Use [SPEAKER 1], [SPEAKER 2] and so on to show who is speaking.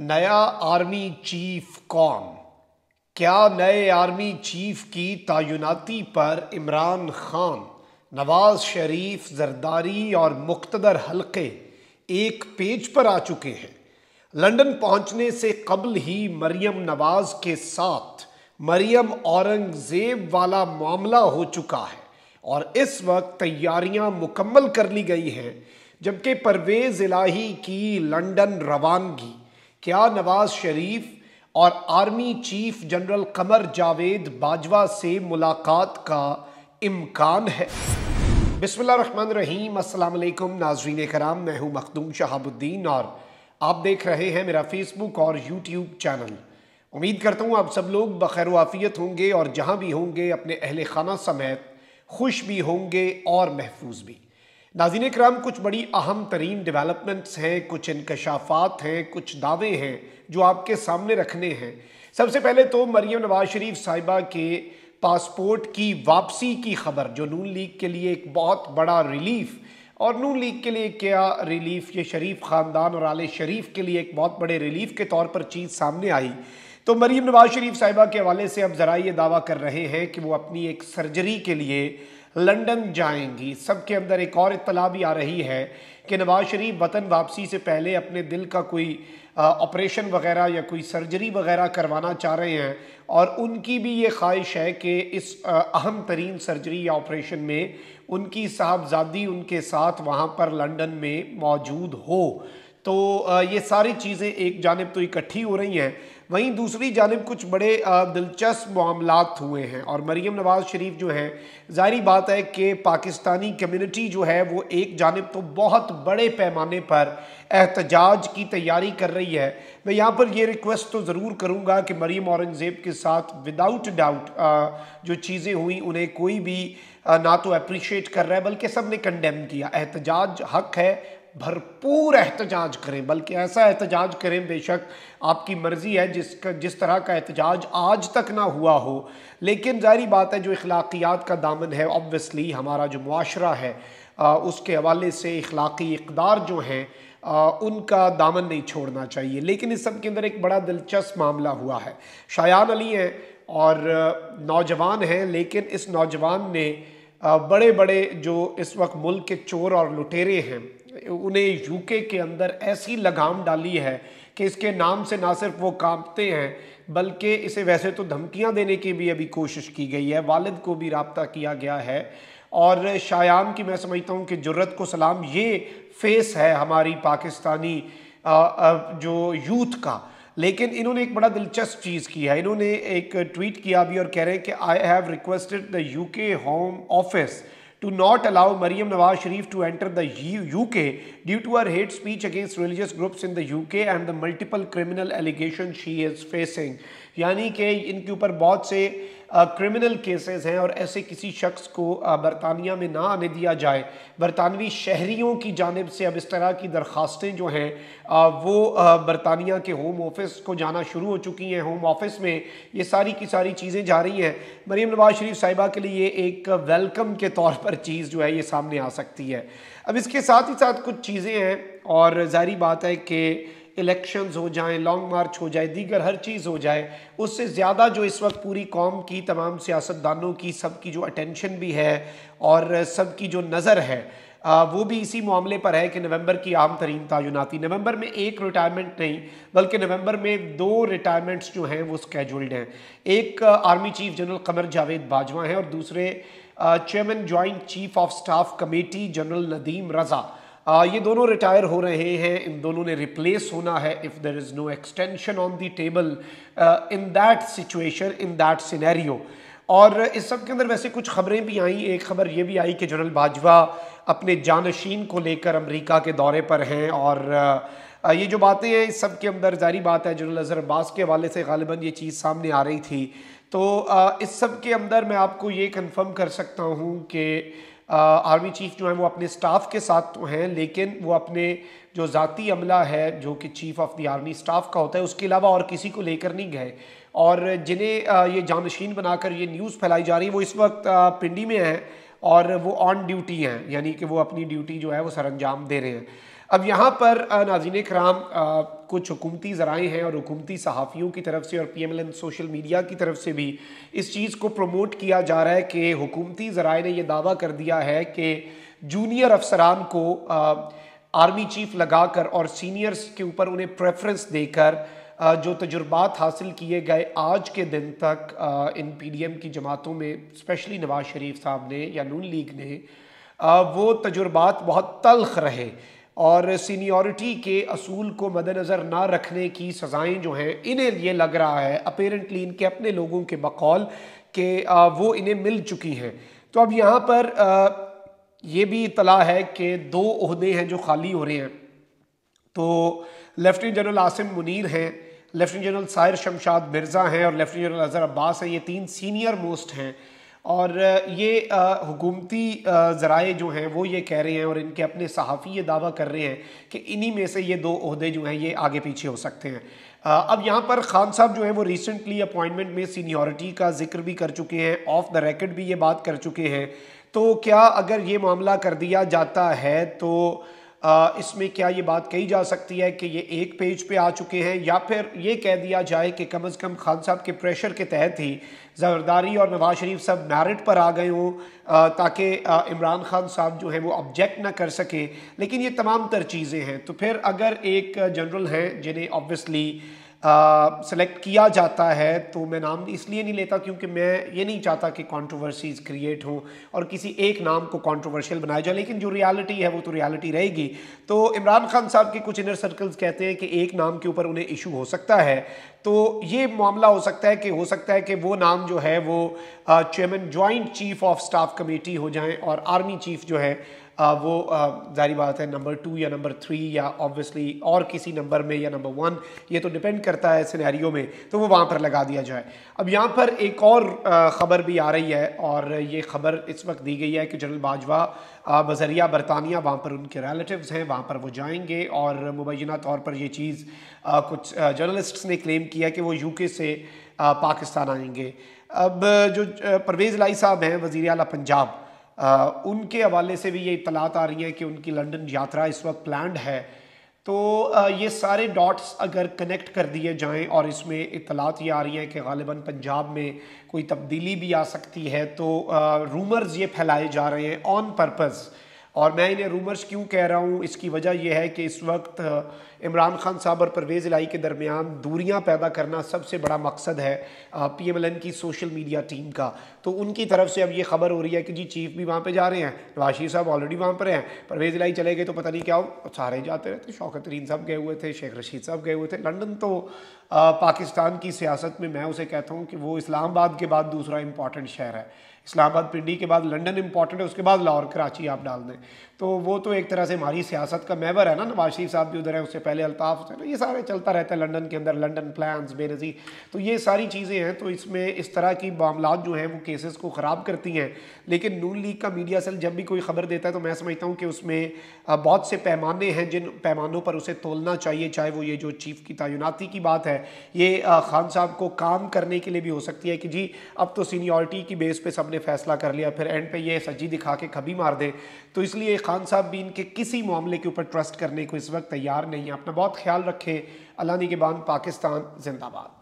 [SPEAKER 1] नया army chief कौन? क्या नए आर्मी चीफ की तैनाती पर इमरान खान, नवाज शरीफ, जरदारी और मुक्तदर हल्के एक पेज पर आ चुके हैं? लंदन पहुंचने से कबल ही मरियम नवाज के साथ मरियम औरंगजेब वाला मामला हो चुका है और इस वक्त तैयारियां मुकम्मल कर ली गई हैं, जबकि परवेज इलाही की लंदन रवानगी। क्या नवाज शरीफ और army chief general Qamar Javed Bajwa से मुलाकात का इम्कान है? बिस्मिल्लाहिर्रहमानिर्रहीम। अस्सलाम वालेकुम नाज़रीन कराम, मैं हूं मखदूम शहाबुद्दीन और आप देख रहे हैं मेरा फेसबुक और यूट्यूब चैनल। उम्मीद करता हूं आप सब लोग बखैर वाफियत होंगे और जहां भी होंगे अपने अहले खाना समेत खुश भी होंगे और महफूज भी। नाज़रीन कराम, कुछ बड़ी अहम तरीन डेवलपमेंट्स हैं, कुछ इंकशाफात हैं, कुछ दावे हैं जो आपके सामने रखने हैं। सबसे पहले तो मरियम नवाज शरीफ साहिबा के पासपोर्ट की वापसी की खबर, जो नून लीग के लिए एक बहुत बड़ा रिलीफ, और नून लीग के लिए क्या रिलीफ, ये शरीफ ख़ानदान और आले शरीफ के लिए एक बहुत बड़े रिलीफ के तौर पर चीज़ सामने आई। तो मरियम नवाज शरीफ साहिबा के हवाले से अब ज़रा ये दावा कर रहे हैं कि वो अपनी एक सर्जरी के लिए लंदन जाएंगी। सबके अंदर एक और इत्तला भी आ रही है कि नवाज शरीफ वतन वापसी से पहले अपने दिल का कोई ऑपरेशन वगैरह या कोई सर्जरी वगैरह करवाना चाह रहे हैं और उनकी भी ये ख्वाहिश है कि इस अहम तरीन सर्जरी या ऑपरेशन में उनकी साहबजादी उनके साथ वहाँ पर लंदन में मौजूद हो। तो ये सारी चीज़ें एक जानिब तो इकट्ठी हो रही हैं, वहीं दूसरी जानिब कुछ बड़े दिलचस्प मामलात हुए हैं और मरियम नवाज शरीफ जो हैं, ज़ाहिर बात है कि पाकिस्तानी कम्युनिटी जो है वो एक जानिब तो बहुत बड़े पैमाने पर एहतजाज की तैयारी कर रही है। मैं यहाँ पर ये रिक्वेस्ट तो ज़रूर करूँगा कि मरियम औरंगज़ेब के साथ विदाउट डाउट जो चीज़ें हुई उन्हें कोई भी ना तो अप्रिशिएट कर रहा है बल्कि सब ने कंडेम किया। एहतजाज हक है, भरपूर एहतजाज करें, बल्कि ऐसा एहतजाज करें, बेशक आपकी मर्ज़ी है, जिस तरह का एहतजाज आज तक ना हुआ हो, लेकिन जाहिर बात है जो इखलाकियात का दामन है, ऑब्वियसली हमारा जो मुआशरा है उसके हवाले से इखलाकी इक़दार जो हैं उनका दामन नहीं छोड़ना चाहिए। लेकिन इस सब के अंदर एक बड़ा दिलचस्प मामला हुआ है। शायान अली हैं और नौजवान हैं, लेकिन इस नौजवान ने बड़े बड़े जो इस वक्त मुल्क के चोर और लुटेरे हैं उन्हें यूके के अंदर ऐसी लगाम डाली है कि इसके नाम से ना सिर्फ वो कांपते हैं बल्कि इसे वैसे तो धमकियां देने की भी अभी कोशिश की गई है, वालिद को भी राब्ता किया गया है। और शायान की मैं समझता हूँ कि जुर्रत को सलाम, ये फेस है हमारी पाकिस्तानी जो यूथ का। लेकिन इन्होंने एक बड़ा दिलचस्प चीज़ की है, इन्होंने एक ट्वीट किया भी और कह रहे हैं कि I have requested the UK home office to not allow Maryam Nawaz Sharif to enter the UK due to her hate speech against religious groups in the UK and the multiple criminal allegations she is facing। यानी कि इनके ऊपर बहुत से criminal cases हैं और ऐसे किसी शख्स को बरतानिया में ना आने दिया जाए। बरतानवी शहरियों की जानिब से अब इस तरह की दरख्वास्तें जो हैं वो बरतानिया के होम ऑफिस को जाना शुरू हो चुकी हैं। होम ऑफिस में ये सारी की सारी चीज़ें जा रही हैं। मरियम नवाज शरीफ साहिबा के लिए एक वेलकम के तौर पर चीज़ जो है ये सामने आ सकती है। अब इसके साथ ही साथ कुछ चीज़ें हैं और ज़ाहिर बात है कि इलेक्शंस हो जाएं, लॉन्ग मार्च हो जाए, दीगर हर चीज़ हो जाए, उससे ज़्यादा जो इस वक्त पूरी कौम की, तमाम सियासतदानों की, सबकी जो अटेंशन भी है और सबकी जो नज़र है वो भी इसी मामले पर है कि नवंबर की आम तरीन तैनाती। नवंबर में एक रिटायरमेंट नहीं बल्कि नवंबर में 2 रिटायरमेंट्स जो हैं वो स्केड्यूल्ड हैं। एक army chief general Qamar Javed Bajwa हैं और दूसरे chairman joint chief of staff committee general Nadeem Raza. ये दोनों रिटायर हो रहे हैं। इन दोनों ने रिप्लेस होना है if there is no extension on the table in that situation, in that scenario. और इस सब के अंदर वैसे कुछ खबरें भी आई। एक खबर ये भी आई कि जनरल बाजवा अपने जानशीन को लेकर अमेरिका के दौरे पर हैं और ये जो बातें हैं इस सब के अंदर ज़ाहिर बात है जनरल अज़हर अब्बास के हवाले से ग़ालिबन ये चीज़ सामने आ रही थी। तो इस सब के अंदर मैं आपको ये कन्फर्म कर सकता हूँ कि आर्मी चीफ जो है वो अपने स्टाफ के साथ तो हैं, लेकिन वो अपने जो ज़ाती अमला है जो कि chief of the army staff का होता है उसके अलावा और किसी को लेकर नहीं गए। और जिन्हें ये जानशीन बनाकर ये न्यूज़ फैलाई जा रही है वो इस वक्त पिंडी में हैं और वो ऑन ड्यूटी हैं, यानी कि वो अपनी ड्यूटी जो है वो सर अंजाम दे रहे हैं। अब यहाँ पर नाज़रीन कराम कुछ हुकूमती ज़राए हैं और हुकूमती सहाफ़ियों की तरफ से और PMLN सोशल मीडिया की तरफ से भी इस चीज़ को प्रमोट किया जा रहा है कि हुकूमती ज़राए ने यह दावा कर दिया है कि जूनियर अफसरान को आर्मी चीफ लगाकर और सीनियर्स के ऊपर उन्हें प्रेफरेंस देकर जो तजुर्बात हासिल किए गए आज के दिन तक इन PDM की जमातों में, स्पेशली नवाज शरीफ साहब ने या नून लीग ने, वो तजुर्बात बहुत तल्ख रहे और सीनियरिटी के असूल को मद्देनज़र ना रखने की सज़ाएं जो हैं इन्हें ये लग रहा है अपेरेंटली इनके अपने लोगों के बकौल कि वो इन्हें मिल चुकी हैं। तो अब यहाँ पर ये भी इतला है कि 2 ओहदे हैं जो खाली हो रहे हैं। तो लेफ्टिनेंट जनरल आसिम मुनीर हैं, लेफ्टिनेंट जनरल साहिर शमशाद मिर्ज़ा हैं और लेफ्टिनेंट जनरल अज़हर अब्बास हैं। ये 3 सीनियर मोस्ट हैं और ये हुकूमती ज़राए जो हैं वो ये कह रहे हैं और इनके अपने सहाफ़ी ये दावा कर रहे हैं कि इन्हीं में से ये 2 ओहदे जो हैं ये आगे पीछे हो सकते हैं। अब यहाँ पर खान साहब जो हैं वो रिसेंटली अपॉइंटमेंट में सीनियरिटी का जिक्र भी कर चुके हैं, ऑफ द रिकॉर्ड भी ये बात कर चुके हैं। तो क्या अगर ये मामला कर दिया जाता है तो इसमें क्या ये बात कही जा सकती है कि ये एक पेज पे आ चुके हैं, या फिर ये कह दिया जाए कि कम अज़ कम खान साहब के प्रेशर के तहत ही ज़रदारी और नवाज शरीफ सब मेरिट पर आ गए हों ताकि इमरान खान साहब जो है वो ऑब्जेक्ट ना कर सके। लेकिन ये तमाम तर चीज़ें हैं। तो फिर अगर एक जनरल हैं जिन्हें ऑब्वियसली सेलेक्ट किया जाता है, तो मैं नाम इसलिए नहीं लेता क्योंकि मैं ये नहीं चाहता कि कंट्रोवर्सीज क्रिएट हों और किसी एक नाम को कंट्रोवर्शियल बनाया जाए, लेकिन जो रियलिटी है वो तो रियलिटी रहेगी। तो इमरान खान साहब के कुछ इनर सर्कल्स कहते हैं कि एक नाम के ऊपर उन्हें इशू हो सकता है। तो ये मामला हो सकता है कि वो नाम जो है वो chairman joint chief of staff committee हो जाएं और आर्मी चीफ जो है वो जारी बात है नंबर 2 या नंबर 3 या ऑब्वियसली और किसी नंबर में या नंबर 1, ये तो डिपेंड करता है सिनेरियो में, तो वो वहाँ पर लगा दिया जाए। अब यहाँ पर एक और ख़बर भी आ रही है और ये ख़बर इस वक्त दी गई है कि जनरल बाजवा बज़रिया बरतानिया, वहाँ पर उनके रिलेटिव्स हैं, वहाँ पर वो जाएंगे और मुबैना तौर पर ये चीज़ कुछ जर्नलिस्ट्स ने क्लेम किया कि वो UK से पाकिस्तान आएंगे। अब जो परवेज़ इलाही साहब हैं वज़ीर आला पंजाब, उनके हवाले से भी ये इत्तलात आ रही हैं कि उनकी लंदन यात्रा इस वक्त प्लान्ड है। तो ये सारे डॉट्स अगर कनेक्ट कर दिए जाएं और इसमें इत्तलात ये आ रही हैं कि गालिबन पंजाब में कोई तब्दीली भी आ सकती है, तो रूमर्स ये फैलाए जा रहे हैं ऑन पर्पज़। और मैं इन्हें रूमर्स क्यों कह रहा हूँ, इसकी वजह यह है कि इस वक्त इमरान खान साहब और परवेज़ इलाही के दरमियान दूरियां पैदा करना सबसे बड़ा मकसद है PMLN की सोशल मीडिया टीम का। तो उनकी तरफ से अब ये खबर हो रही है कि जी चीफ भी वहाँ पे जा रहे हैं, नवाज शरीफ साहब ऑलरेडी वहाँ पर हैं, परवेज़ इलाही चले गए तो पता नहीं क्या हो, सारे जाते रहते, शौकत तरीन साहब गए हुए थे, शेख रशीद साहब गए हुए थे लंदन। तो पाकिस्तान की सियासत में मैं उसे कहता हूँ कि वो इस्लामाबाद के बाद दूसरा इंपॉर्टेंट शहर है। इस्लामाबाद पिंडी के बाद लंदन इंपॉर्टेंट है, उसके बाद लाहौर कराची आप डाल दें तो वो तो एक तरह से हमारी सियासत का महवर है ना। नवाज शरीफ साहब भी उधर है, उससे पहले अल्ताफ़ है ना, ये सारे चलता रहता है लंदन के अंदर, लंदन प्लान्स बेनज़ीर, तो ये सारी चीज़ें हैं। तो इसमें इस तरह की मामलात जो हैं वो केसेस को ख़राब करती हैं। लेकिन नून लीग का मीडिया सेल जब भी कोई ख़बर देता है तो मैं समझता हूँ कि उसमें बहुत से पैमाने हैं जिन पैमानों पर उसे तोलना चाहिए। चाहे वो ये जो चीफ़ की तैनाती की बात है, ये खान साहब को काम करने के लिए भी हो सकती है कि जी अब तो सीनियरिटी की बेस पे सबने फैसला कर लिया, फिर एंड पे ये सज्जी दिखा के खबी मार दे। तो इसलिए खान साहब भी इनके किसी मामले के ऊपर ट्रस्ट करने को इस वक्त तैयार नहीं है। अपना बहुत ख्याल रखें। अल्लाह निगहबान। पाकिस्तान जिंदाबाद।